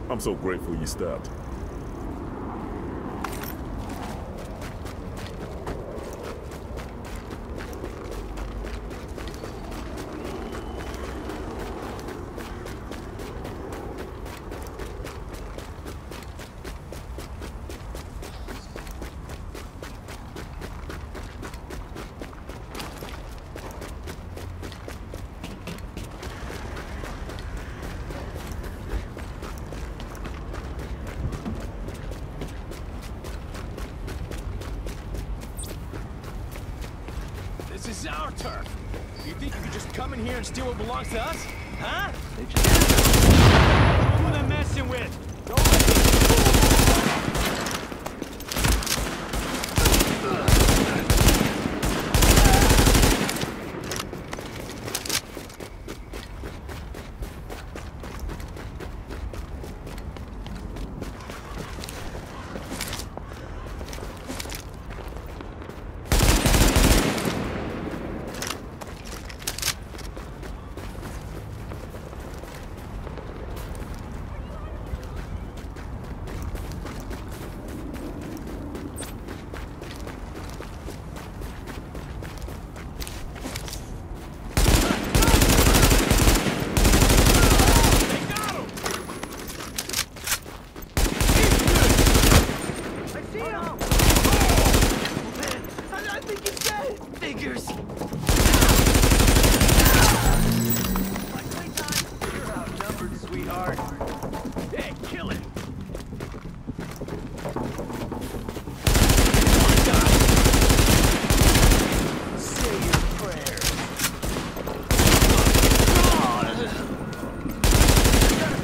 I'm so grateful you stopped. This is our turf. You think you could just come in here and steal what belongs to us? Huh? Who they're messing with?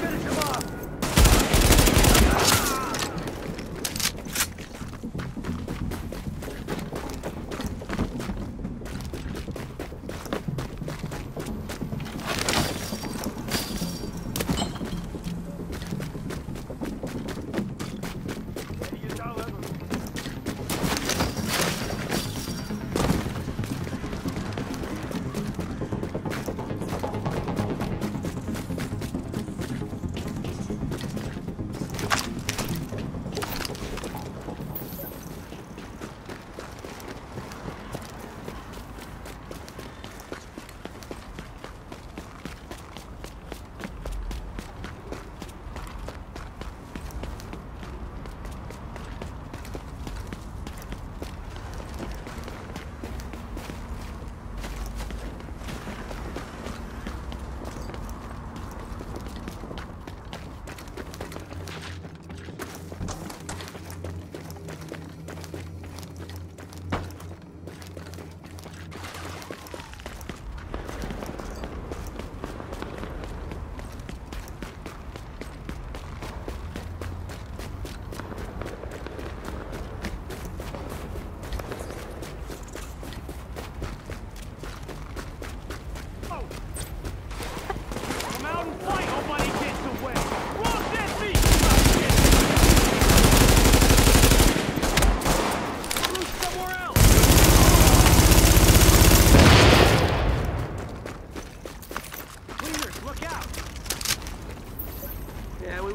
Finish him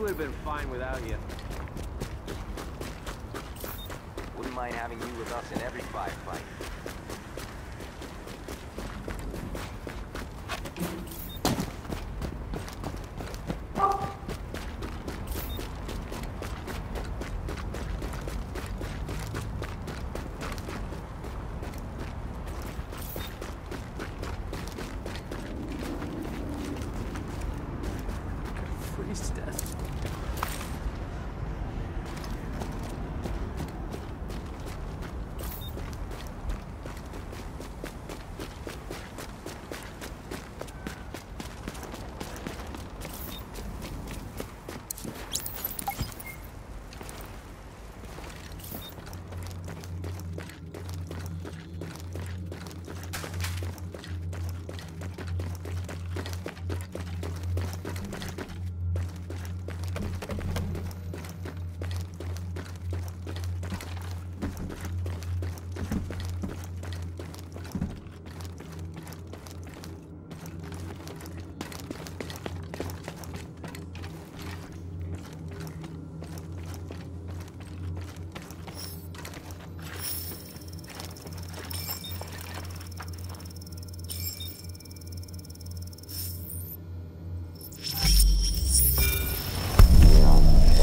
would have been fine without you. Wouldn't mind having you with us in every firefight. Freeze to death.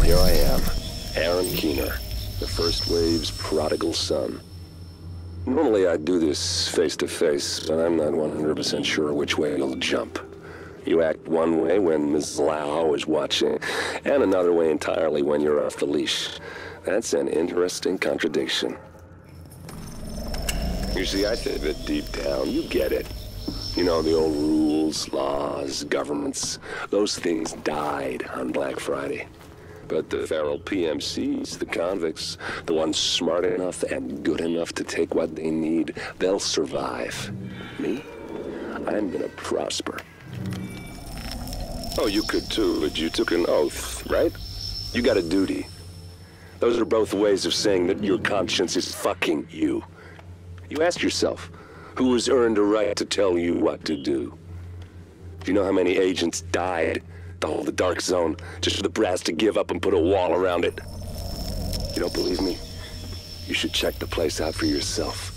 Here I am, Aaron Keener, the First Wave's prodigal son. Normally I'd do this face-to-face, but I'm not 100% sure which way you'll jump. You act one way when Ms. Lau is watching, and another way entirely when you're off the leash. That's an interesting contradiction. You see, I think that deep down, you get it. You know, the old rules, laws, governments, those things died on Black Friday. But the feral PMCs, the convicts, the ones smart enough and good enough to take what they need, they'll survive. Me? I'm gonna prosper. Oh, you could too, but you took an oath, right? You got a duty. Those are both ways of saying that your conscience is fucking you. You ask yourself, who has earned a right to tell you what to do? Do you know how many agents died to hold the dark zone, just for the brass to give up and put a wall around it? You don't believe me? You should check the place out for yourself.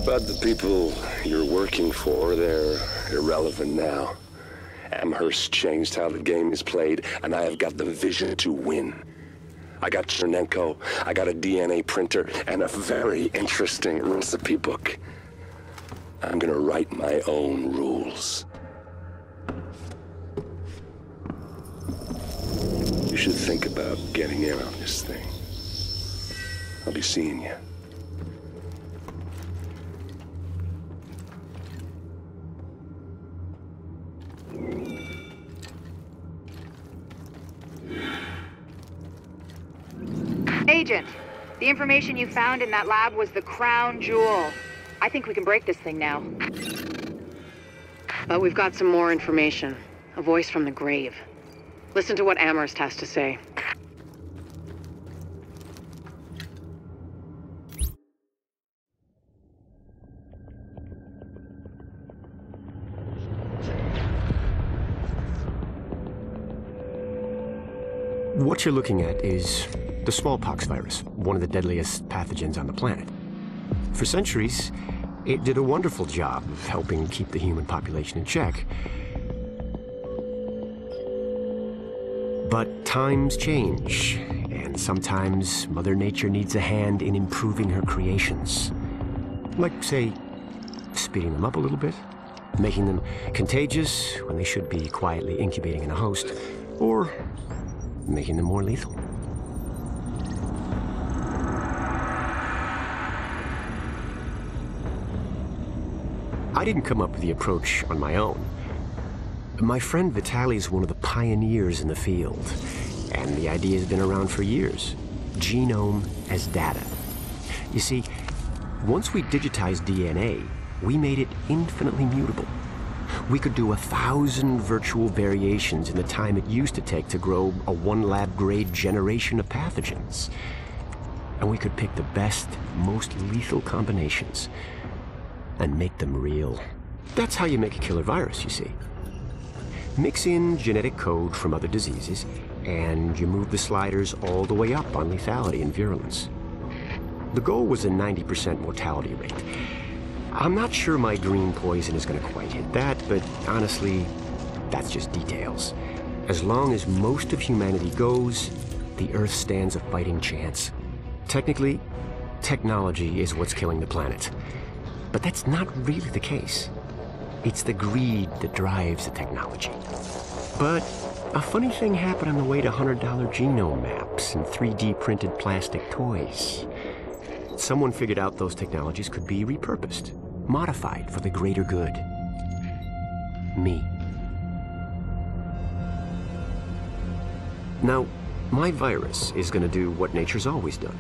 But the people you're working for, they're irrelevant now. Amherst changed how the game is played, and I have got the vision to win. I got Chernenko, I got a DNA printer, and a very interesting recipe book. I'm gonna write my own rules. You should think about getting in on this thing. I'll be seeing you. Agent, the information you found in that lab was the crown jewel. I think we can break this thing now. But we've got some more information. A voice from the grave. Listen to what Amherst has to say. What you're looking at is the smallpox virus, one of the deadliest pathogens on the planet. For centuries, it did a wonderful job of helping keep the human population in check. But times change, and sometimes Mother Nature needs a hand in improving her creations. Like, say, speeding them up a little bit, making them contagious when they should be quietly incubating in a host, or making them more lethal. I didn't come up with the approach on my own. My friend Vitaly is one of the pioneers in the field, and the idea has been around for years. Genome as data. You see, once we digitized DNA, we made it infinitely mutable. We could do 1,000 virtual variations in the time it used to take to grow a 1 lab-grade generation of pathogens. And we could pick the best, most lethal combinations and make them real. That's how you make a killer virus, you see. Mix in genetic code from other diseases, and you move the sliders all the way up on lethality and virulence. The goal was a 90% mortality rate. I'm not sure my green poison is going to quite hit that, but honestly, that's just details. As long as most of humanity goes, the Earth stands a fighting chance. Technically, technology is what's killing the planet. But that's not really the case. It's the greed that drives the technology. But a funny thing happened on the way to $100 genome maps and 3D printed plastic toys. Someone figured out those technologies could be repurposed, modified for the greater good. Me. Now, my virus is going to do what nature's always done.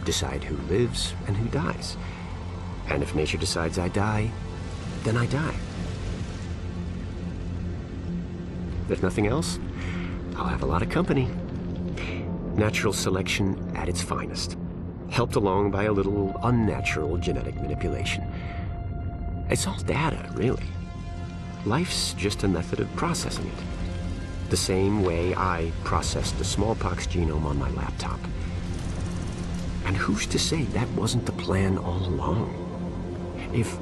Decide who lives and who dies. And if nature decides I die, then I die. If nothing else, I'll have a lot of company. Natural selection at its finest, helped along by a little unnatural genetic manipulation. It's all data, really. Life's just a method of processing it. The same way I processed the smallpox genome on my laptop. And who's to say that wasn't the plan all along? If,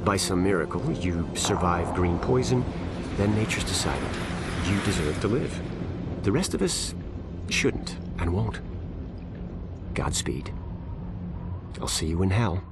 by some miracle, you survive green poison, then nature's decided you deserve to live. The rest of us shouldn't and won't. Godspeed. I'll see you in hell.